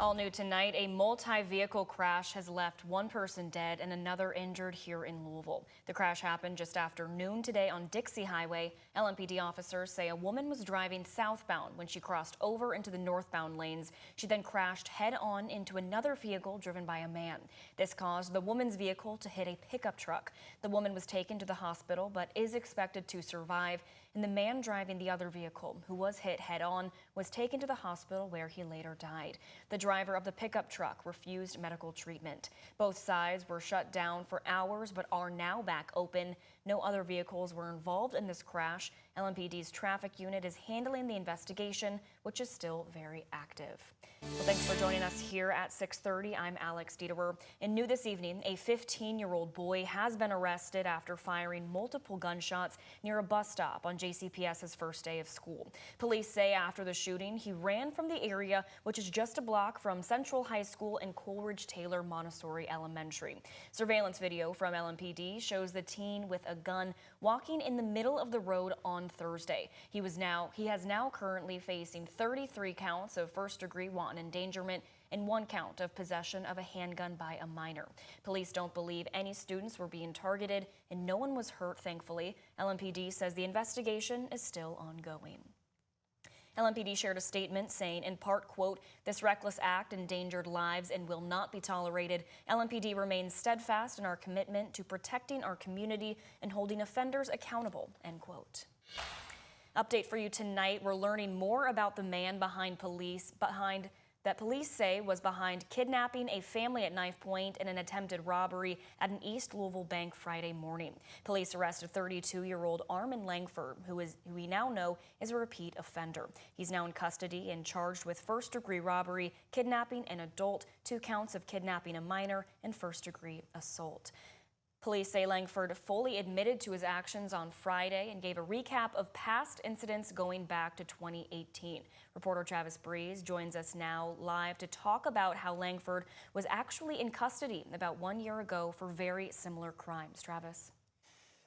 All new tonight, a multi-vehicle crash has left one person dead and another injured here in Louisville. The crash happened just after noon today on Dixie Highway. LMPD officers say a woman was driving southbound when she crossed over into the northbound lanes. She then crashed head-on into another vehicle driven by a man. This caused the woman's vehicle to hit a pickup truck. The woman was taken to the hospital but is expected to survive, and the man driving the other vehicle, who was hit head-on, was taken to the hospital where he later died. The driver of the pickup truck refused medical treatment. Both sides were shut down for hours but are now back open. No other vehicles were involved in this crash. LMPD's traffic unit is handling the investigation, which is still very active. Well, thanks for joining us here at 6:30. I'm Alex Dieterer. And new this evening, a 15-year-old boy has been arrested after firing multiple gunshots near a bus stop on JCPS's first day of school. Police say after the shooting, he ran from the area, which is just a block from Central High School and Coleridge Taylor Montessori Elementary. Surveillance video from LMPD shows the teen with a gun walking in the middle of the road on Thursday. He has now currently facing 33 counts of first-degree wanton endangerment and 1 count of possession of a handgun by a minor. Police don't believe any students were being targeted and no one was hurt, thankfully. LMPD says the investigation is still ongoing. LMPD shared a statement saying, in part, quote, "This reckless act endangered lives and will not be tolerated. LMPD remains steadfast in our commitment to protecting our community and holding offenders accountable," end quote. Update for you tonight. We're learning more about the man that police say was behind kidnapping a family at knife point and an attempted robbery at an East Louisville bank Friday morning. Police arrested 32-year-old Armin Langford, who we now know is a repeat offender. He's now in custody and charged with first-degree robbery, kidnapping an adult, 2 counts of kidnapping a minor, and first-degree assault. Police say Langford fully admitted to his actions on Friday and gave a recap of past incidents going back to 2018. Reporter Travis Breeze joins us now live to talk about how Langford was actually in custody about 1 year ago for very similar crimes. Travis.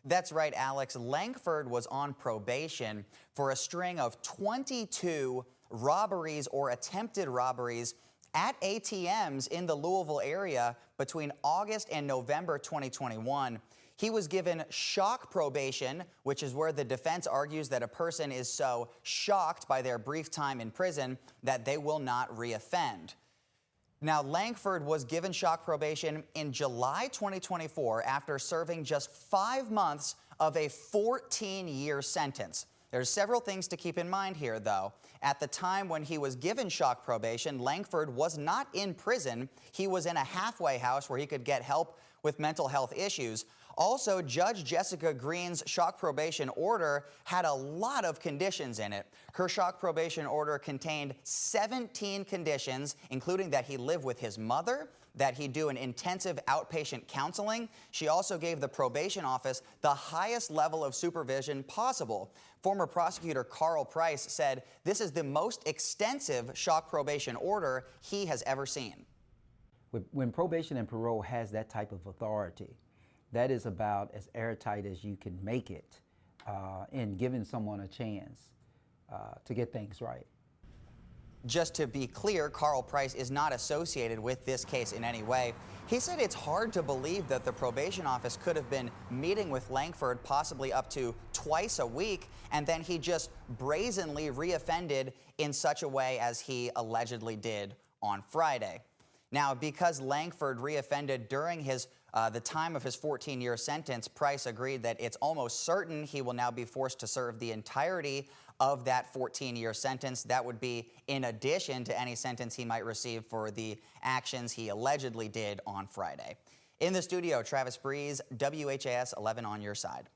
That's right, Alex. Langford was on probation for a string of 22 robberies or attempted robberies at ATMs in the Louisville area between August and November 2021. He was given shock probation, which is where the defense argues that a person is so shocked by their brief time in prison that they will not reoffend. Now, Langford was given shock probation in July 2024 after serving just 5 months of a 14-year sentence. There's several things to keep in mind here, though. At the time when he was given shock probation, Langford was not in prison. He was in a halfway house where he could get help with mental health issues. Also, Judge Jessica Green's shock probation order had a lot of conditions in it. Her shock probation order contained 17 conditions, including that he live with his mother, that he do an intensive outpatient counseling. She also gave the probation office the highest level of supervision possible. Former prosecutor Carl Price said this is the most extensive shock probation order he has ever seen. When probation and parole has that type of authority, that is about as airtight as you can make it in giving someone a chance to get things right. Just to be clear, Carl Price is not associated with this case in any way. He said it's hard to believe that the probation office could have been meeting with Langford possibly up to twice a week, and then he just brazenly reoffended in such a way as he allegedly did on Friday. Now, because Langford reoffended during the time of his 14-year sentence, Price agreed that it's almost certain he will now be forced to serve the entirety of that 14-year sentence. That would be in addition to any sentence he might receive for the actions he allegedly did on Friday. In the studio, Travis Breeze, WHAS 11 on your side.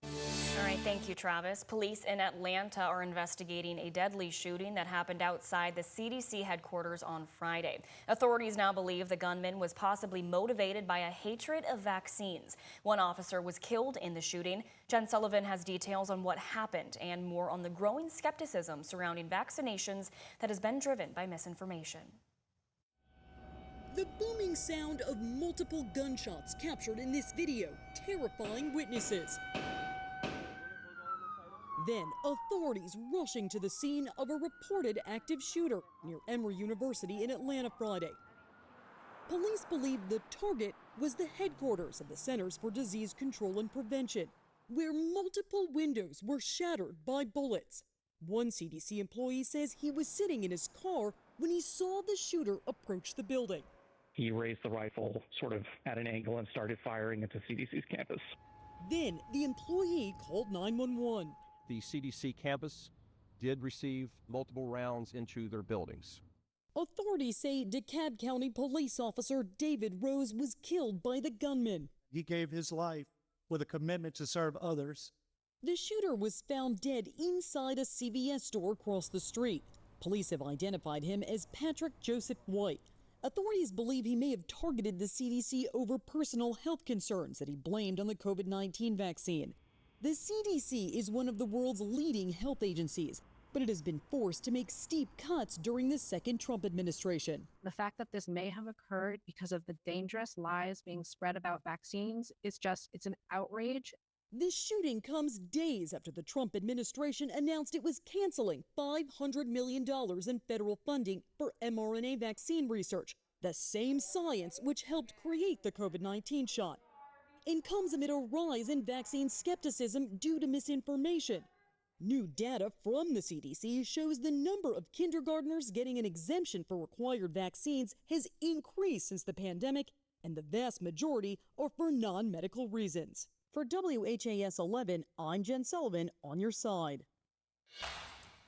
All right, thank you, Travis. Police in Atlanta are investigating a deadly shooting that happened outside the CDC headquarters on Friday. Authorities now believe the gunman was possibly motivated by a hatred of vaccines. One officer was killed in the shooting. Jen Sullivan has details on what happened and more on the growing skepticism surrounding vaccinations that has been driven by misinformation. The booming sound of multiple gunshots captured in this video, terrifying witnesses. Then, authorities rushing to the scene of a reported active shooter near Emory University in Atlanta Friday. Police believe the target was the headquarters of the Centers for Disease Control and Prevention, where multiple windows were shattered by bullets. One CDC employee says he was sitting in his car when he saw the shooter approach the building. He raised the rifle sort of at an angle and started firing into CDC's campus. Then the employee called 911. The CDC campus did receive multiple rounds into their buildings. Authorities say DeKalb County police officer David Rose was killed by the gunman. He gave his life with a commitment to serve others. The shooter was found dead inside a CVS store across the street. Police have identified him as Patrick Joseph White. Authorities believe he may have targeted the CDC over personal health concerns that he blamed on the COVID-19 vaccine. The CDC is one of the world's leading health agencies, but it has been forced to make steep cuts during the second Trump administration. The fact that this may have occurred because of the dangerous lies being spread about vaccines it's an outrage. This shooting comes days after the Trump administration announced it was canceling $500 million in federal funding for mRNA vaccine research, the same science which helped create the COVID-19 shot. And comes amid a rise in vaccine skepticism due to misinformation. New data from the CDC shows the number of kindergartners getting an exemption for required vaccines has increased since the pandemic, and the vast majority are for non-medical reasons. For WHAS11, I'm Jen Sullivan on your side.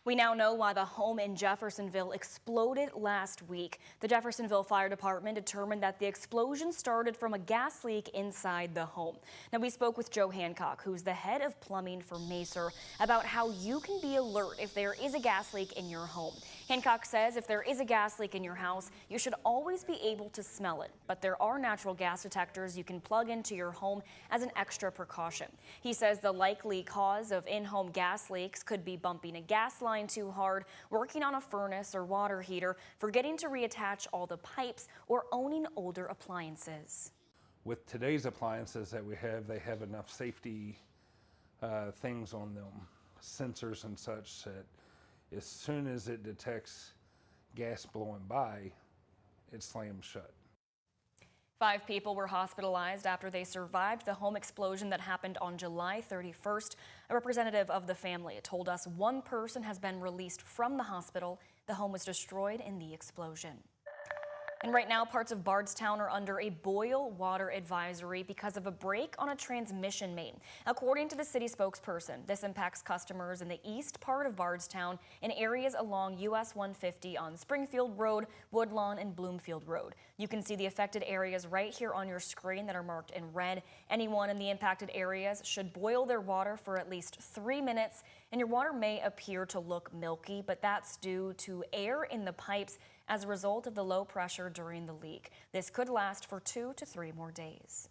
We now know why the home in Jeffersonville exploded last week. The Jeffersonville Fire Department determined that the explosion started from a gas leak inside the home. Now, we spoke with Joe Hancock, who's the head of plumbing for Macer, about how you can be alert if there is a gas leak in your home. Hancock says if there is a gas leak in your house, you should always be able to smell it. But there are natural gas detectors you can plug into your home as an extra precaution. He says the likely cause of in-home gas leaks could be bumping a gas line too hard, working on a furnace or water heater, forgetting to reattach all the pipes, or owning older appliances. With today's appliances that we have, they have enough safety things on them, sensors and such, that as soon as it detects gas blowing by, it slams shut. 5 people were hospitalized after they survived the home explosion that happened on July 31st. A representative of the family told us one person has been released from the hospital. The home was destroyed in the explosion. And right now, parts of Bardstown are under a boil water advisory because of a break on a transmission main. According to the city spokesperson, this impacts customers in the east part of Bardstown in areas along US 150 on Springfield Road, Woodlawn, and Bloomfield Road. You can see the affected areas right here on your screen that are marked in red. Anyone in the impacted areas should boil their water for at least 3 minutes, and your water may appear to look milky, but that's due to air in the pipes as a result of the low pressure during the leak. This could last for 2 to 3 more days.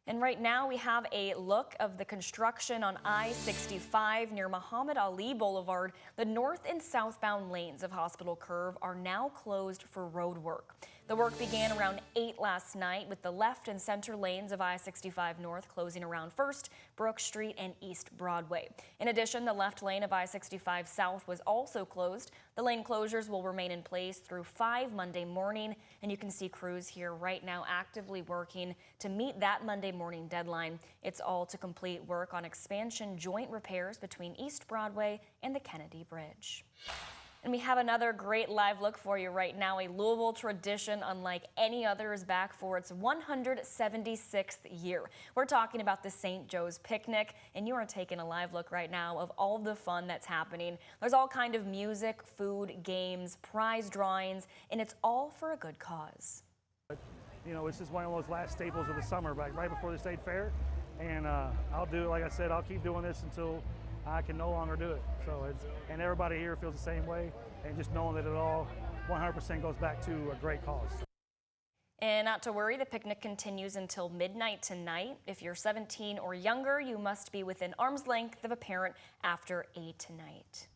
And right now we have a look of the construction on I-65 near Muhammad Ali Boulevard. The north and southbound lanes of Hospital Curve are now closed for road work. The work began around 8 last night with the left and center lanes of I-65 North closing around 1st, Brook Street, and East Broadway. In addition, the left lane of I-65 South was also closed. The lane closures will remain in place through 5 Monday morning, and you can see crews here right now actively working to meet that Monday morning deadline. It's all to complete work on expansion joint repairs between East Broadway and the Kennedy Bridge. And we have another great live look for you right now. A Louisville tradition unlike any other is back for its 176th year. We're talking about the St. Joe's Picnic, and you are taking a live look right now of all the fun that's happening. There's all kind of music, food, games, prize drawings, and it's all for a good cause. You know, it's just one of those last staples of the summer, right before the state fair. And I'll do it, like I said, I'll keep doing this until I can no longer do it. So and everybody here feels the same way, and just knowing that it all 100% goes back to a great cause. And not to worry, the picnic continues until midnight tonight. If you're 17 or younger, you must be within arm's length of a parent after 8 tonight.